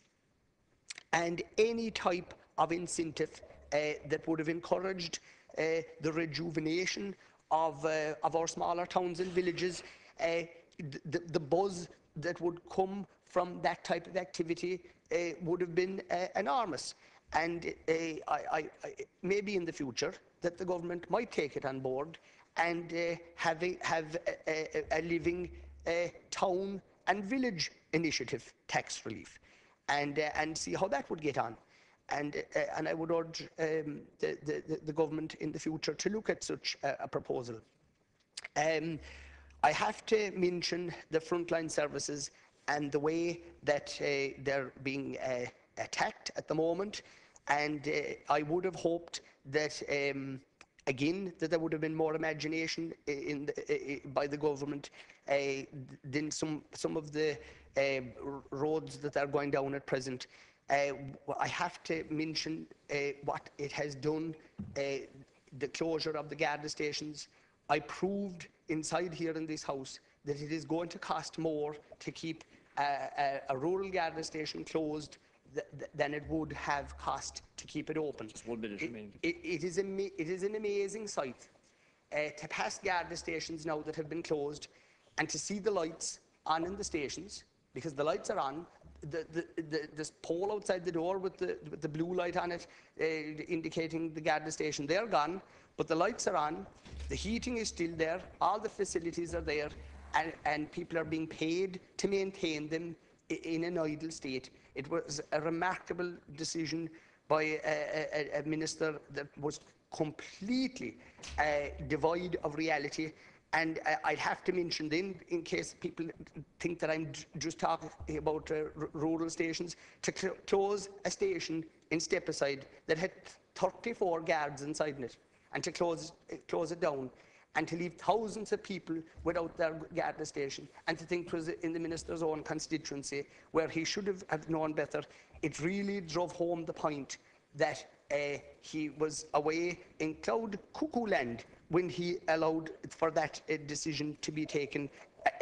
and any type of incentive that would have encouraged the rejuvenation of our smaller towns and villages. The buzz that would come from that type of activity would have been enormous. And maybe in the future that the government might take it on board and have a living town and village initiative tax relief, and see how that would get on. And I would urge the government in the future to look at such a proposal. I have to mention the frontline services and the way that they're being attacked at the moment. And I would have hoped that, again, that there would have been more imagination by the government than some of the roads that are going down at present. I have to mention what it has done, the closure of the Garda stations. I proved inside here in this house that it is going to cost more to keep a rural Garda station closed than it would have cost to keep it open. Just 1 minute remaining. It is an amazing sight to pass Garda stations now that have been closed and to see the lights on in the stations, because the lights are on. This pole outside the door with the blue light on it indicating the Garda station, they're gone, but the lights are on, the heating is still there, all the facilities are there, and people are being paid to maintain them in an idle state. It was a remarkable decision by a minister that was completely devoid of reality. And I'd have to mention then, in case people think that I'm just talking about rural stations, to close a station in Stepaside that had 34 guards inside it, and to close it down, and to leave thousands of people without their Garda station, and to think it was in the minister's own constituency where he should have known better. It really drove home the point that he was away in cloud cuckoo land when he allowed for that decision to be taken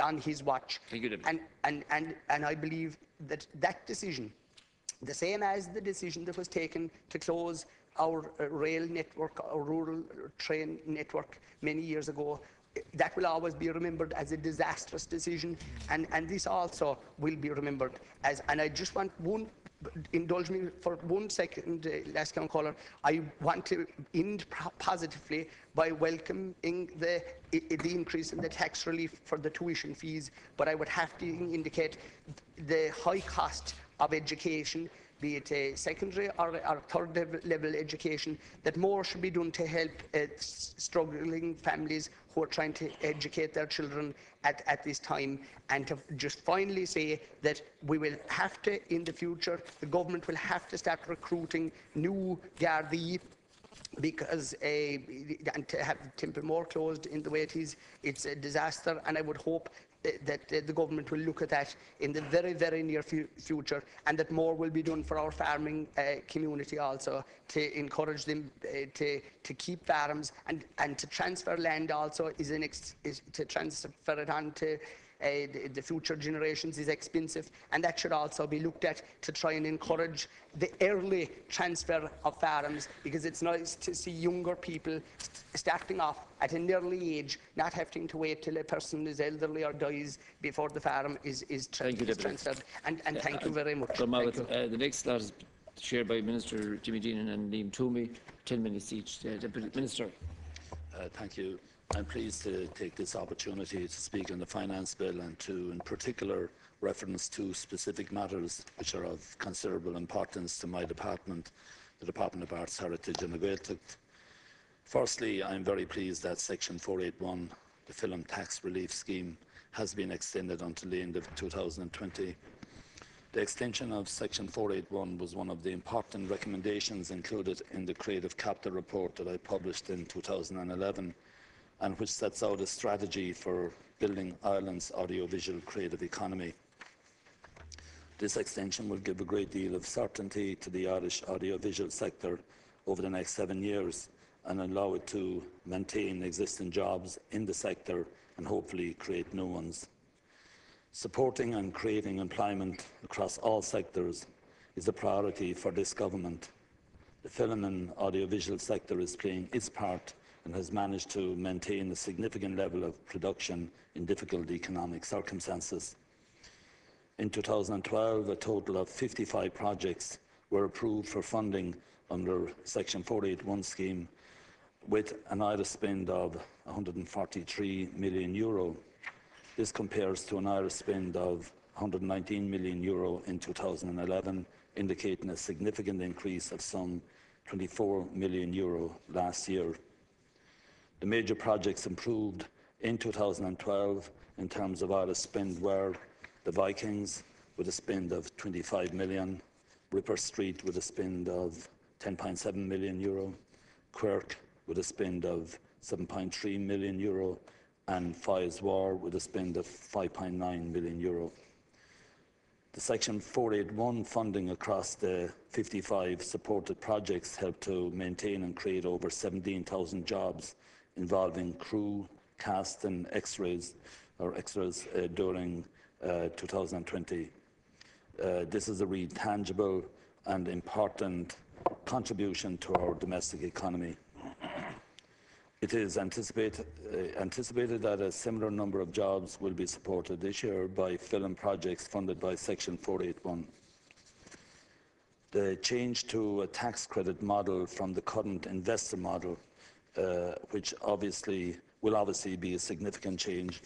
on his watch. Thank you, Deputy. And I believe that that decision, the same as the decision that was taken to close our rail network, our rural train network many years ago, that will always be remembered as a disastrous decision, and this also will be remembered as. And I just want indulge me for 1 second, last count caller. I want to end positively by welcoming the increase in the tax relief for the tuition fees, but I would have to indicate the high cost of education, be it a secondary or third level education, that more should be done to help struggling families who are trying to educate their children at this time. And to just finally say that we will have to, in the future, the government will have to start recruiting new Gardaí, because and to have Templemore closed in the way it is, it's a disaster. And I would hope that the government will look at that in the very, very near future, and that more will be done for our farming community also, to encourage them to keep farms, and to transfer land also is to transfer it on to the future generations is expensive, and that should also be looked at to try and encourage the early transfer of farms, because it's nice to see younger people starting off at an early age, not having to wait till a person is elderly or dies before the farm is transferred. And thank you very much. Thank you. The next slot is chaired by Minister Jimmy Dean and Liam Toomey, 10 minutes each. Deputy Minister. Thank you. I'm pleased to take this opportunity to speak on the Finance Bill, and to, in particular, reference two specific matters which are of considerable importance to my department, the Department of Arts, Heritage and Oireachtas. Firstly, I am very pleased that Section 481, the Film Tax Relief Scheme, has been extended until the end of 2020. The extension of Section 481 was one of the important recommendations included in the Creative Capital report that I published in 2011, and which sets out a strategy for building Ireland's audiovisual creative economy. This extension will give a great deal of certainty to the Irish audiovisual sector over the next 7 years, and allow it to maintain existing jobs in the sector and hopefully create new ones. Supporting and creating employment across all sectors is a priority for this government. The film and audiovisual sector is playing its part and has managed to maintain a significant level of production in difficult economic circumstances. In 2012, a total of 55 projects were approved for funding under Section 481 scheme, with an Irish spend of €143 million. This compares to an Irish spend of €119 million in 2011, indicating a significant increase of some €24 million last year. The major projects approved in 2012 in terms of Irish spend were the Vikings with a spend of €25 million, Ripper Street with a spend of €10.7 million, Quirk with a spend of €7.3 million, and Fives War with a spend of €5.9 million. The Section 481 funding across the 55 supported projects helped to maintain and create over 17,000 jobs involving crew, cast and extras during 2020. This is a really tangible and important contribution to our domestic economy. It is anticipated that a similar number of jobs will be supported this year by film projects funded by Section 481. The change to a tax credit model from the current investor model, which will obviously be a significant change,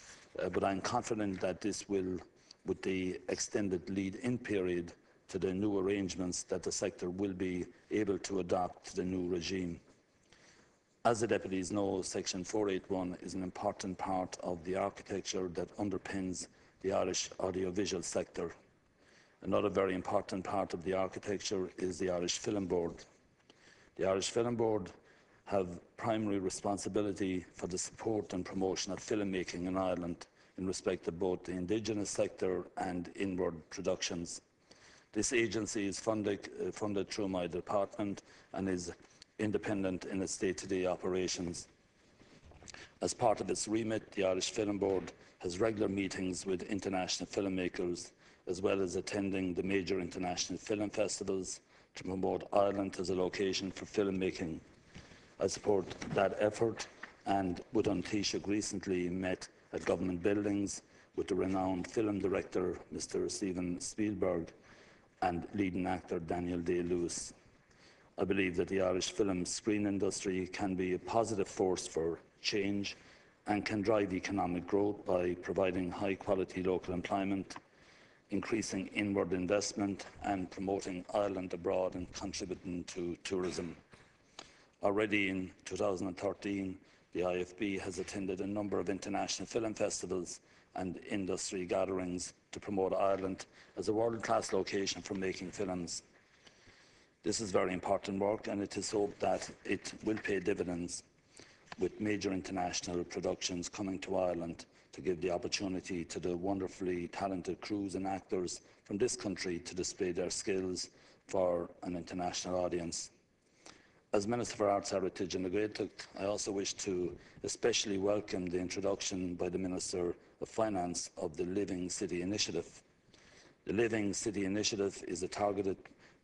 but I'm confident that this will, with the extended lead-in period to the new arrangements, that the sector will be able to adapt to the new regime. As the deputies know, Section 481 is an important part of the architecture that underpins the Irish audiovisual sector. Another very important part of the architecture is the Irish Film Board. The Irish Film Board have primary responsibility for the support and promotion of filmmaking in Ireland in respect of both the indigenous sector and inward productions. This agency is funded through my department and is independent in its day-to-day operations. As part of its remit, the Irish Film Board has regular meetings with international filmmakers, as well as attending the major international film festivals to promote Ireland as a location for filmmaking. I support that effort, and with An Taoiseach recently met at government buildings with the renowned film director Mr. Steven Spielberg and leading actor Daniel Day-Lewis. I believe that the Irish film screen industry can be a positive force for change and can drive economic growth by providing high-quality local employment, increasing inward investment, and promoting Ireland abroad and contributing to tourism. Already in 2013, the IFB has attended a number of international film festivals and industry gatherings to promote Ireland as a world-class location for making films. This is very important work, and it is hoped that it will pay dividends, with major international productions coming to Ireland to give the opportunity to the wonderfully talented crews and actors from this country to display their skills for an international audience. As Minister for Arts, Heritage and the Gaeltacht, I also wish to especially welcome the introduction by the Minister of Finance of the Living City Initiative. The Living City Initiative is a targeted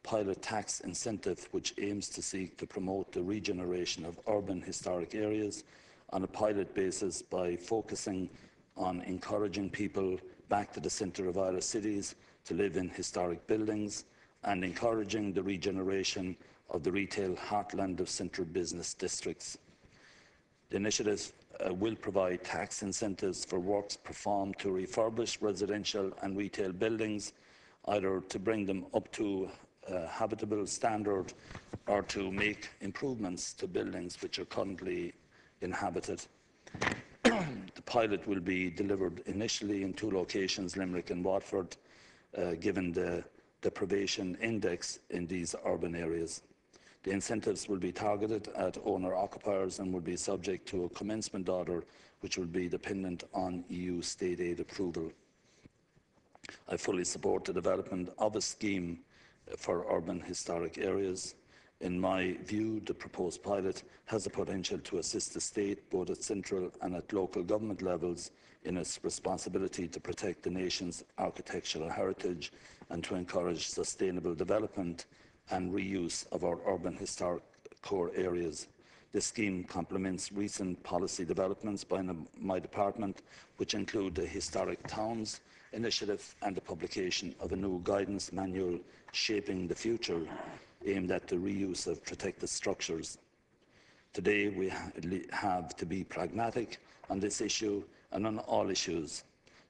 pilot tax incentive which aims to seek to promote the regeneration of urban historic areas on a pilot basis by focusing on encouraging people back to the centre of Irish cities to live in historic buildings and encouraging the regeneration of the retail heartland of central business districts. The initiative will provide tax incentives for works performed to refurbish residential and retail buildings, either to bring them up to habitable standard or to make improvements to buildings which are currently inhabited. The pilot will be delivered initially in 2 locations, Limerick and Watford, given the deprivation index in these urban areas. The incentives will be targeted at owner-occupiers and will be subject to a commencement order which will be dependent on EU state aid approval. I fully support the development of a scheme for urban historic areas. In my view, the proposed pilot has the potential to assist the state, both at central and at local government levels, in its responsibility to protect the nation's architectural heritage and to encourage sustainable development and reuse of our urban historic core areas. This scheme complements recent policy developments by my department, which include the Historic Towns initiative and the publication of a new guidance manual, Shaping the Future, aimed at the reuse of protected structures. Today, we have to be pragmatic on this issue and on all issues.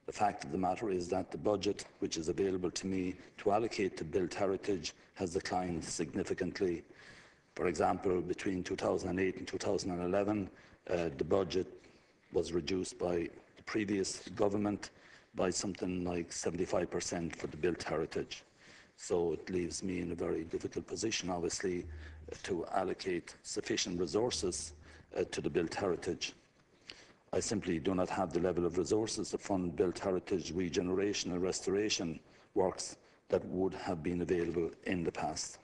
The fact of the matter is that the budget which is available to me to allocate to built heritage has declined significantly. For example, between 2008 and 2011, the budget was reduced by the previous government by something like 75% for the built heritage. So it leaves me in a very difficult position, obviously, to allocate sufficient resources to the built heritage. I simply do not have the level of resources to fund built heritage regeneration and restoration works that would have been available in the past.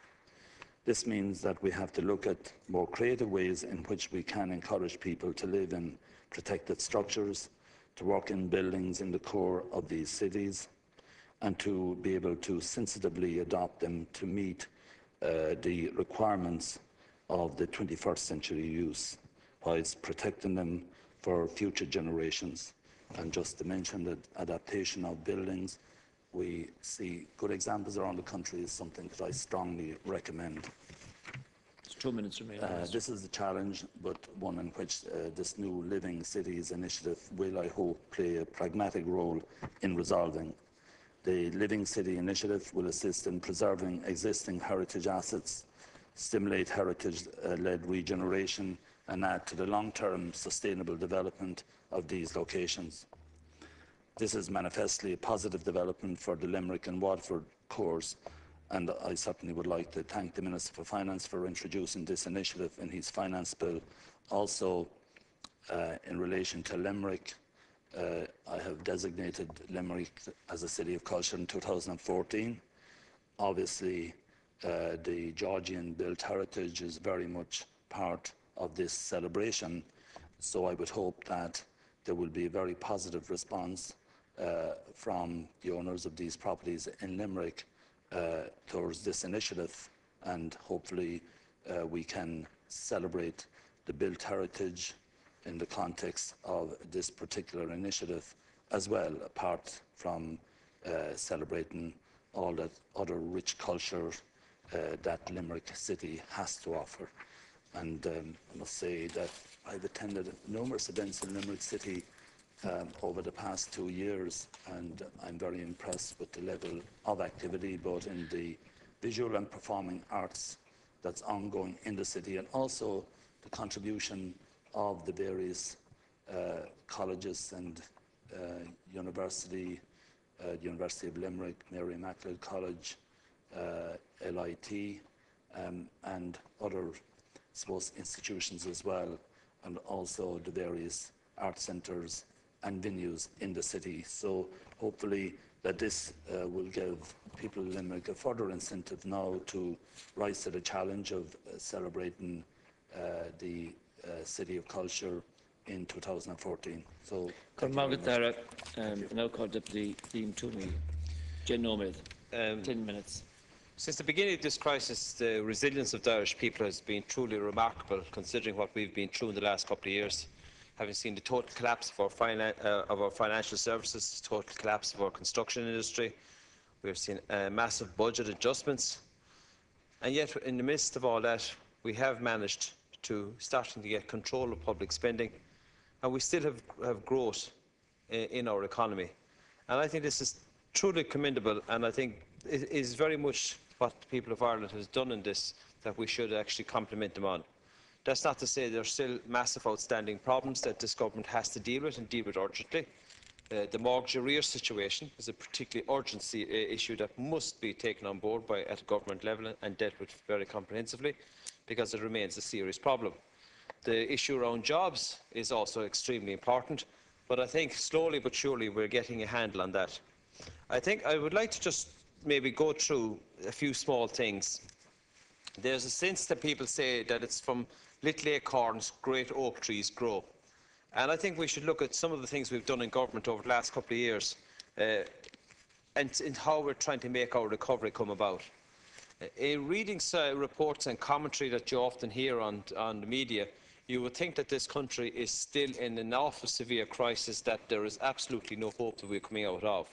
This means that we have to look at more creative ways in which we can encourage people to live in protected structures, to work in buildings in the core of these cities, and to be able to sensitively adopt them to meet the requirements of the 21st century use, whilst protecting them for future generations. And just to mention that adaptation of buildings, we see good examples around the country, is something that I strongly recommend. It's 2 minutes remaining. This is a challenge, but one in which this new Living Cities initiative will, I hope, play a pragmatic role in resolving. The Living City initiative will assist in preserving existing heritage assets, stimulate heritage-led regeneration, and add to the long-term sustainable development of these locations. This is manifestly a positive development for the Limerick and Waterford cores, and I certainly would like to thank the Minister for Finance for introducing this initiative in his finance bill. Also, in relation to Limerick, I have designated Limerick as a city of culture in 2014. Obviously, the Georgian built heritage is very much part of this celebration, so I would hope that there will be a very positive response from the owners of these properties in Limerick towards this initiative, and hopefully we can celebrate the built heritage in the context of this particular initiative as well, apart from celebrating all that other rich culture that Limerick City has to offer. And I must say that I've attended numerous events in Limerick City over the past 2 years, and I'm very impressed with the level of activity both in the visual and performing arts that's ongoing in the city, and also the contribution of the various colleges and University of Limerick, Mary Immaculate College, LIT, and other, I suppose, institutions as well, and also the various art centres and venues in the city. So hopefully that this will give people in Limerick a further incentive now to rise to the challenge of celebrating the City of Culture in 2014. So thank you very much. Now called Deputy Dean Toomey. Jen Nomad, 10 minutes. Since the beginning of this crisis, the resilience of the Irish people has been truly remarkable, considering what we've been through in the last couple of years. Having seen the total collapse of our financial services, the total collapse of our construction industry, we've seen massive budget adjustments, and yet in the midst of all that, we have managed to starting to get control of public spending, and we still have growth in our economy. And I think this is truly commendable, and I think it is very much what the people of Ireland has done in this that we should actually compliment them on. That's not to say there are still massive outstanding problems that this government has to deal with, and deal with urgently. The mortgage arrears situation is a particularly urgent issue that must be taken on board at government level and dealt with very comprehensively, because it remains a serious problem. The issue around jobs is also extremely important, but I think slowly but surely we're getting a handle on that. I think I would like to just maybe go through a few small things. there's a sense that people say that it's from little acorns great oak trees grow. And I think we should look at some of the things we've done in government over the last couple of years and how we're trying to make our recovery come about. In reading reports and commentary that you often hear on the media, you would think that this country is still in an awful severe crisis that there is absolutely no hope that we're coming out of.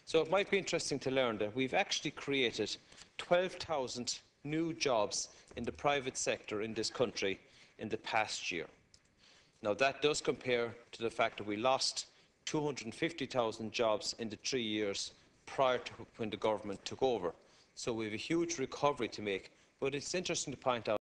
So it might be interesting to learn that we've actually created 12,000 new jobs in the private sector in this country in the past year. Now that does compare to the fact that we lost 250,000 jobs in the 3 years prior to when the government took over. So we have a huge recovery to make, but it's interesting to point out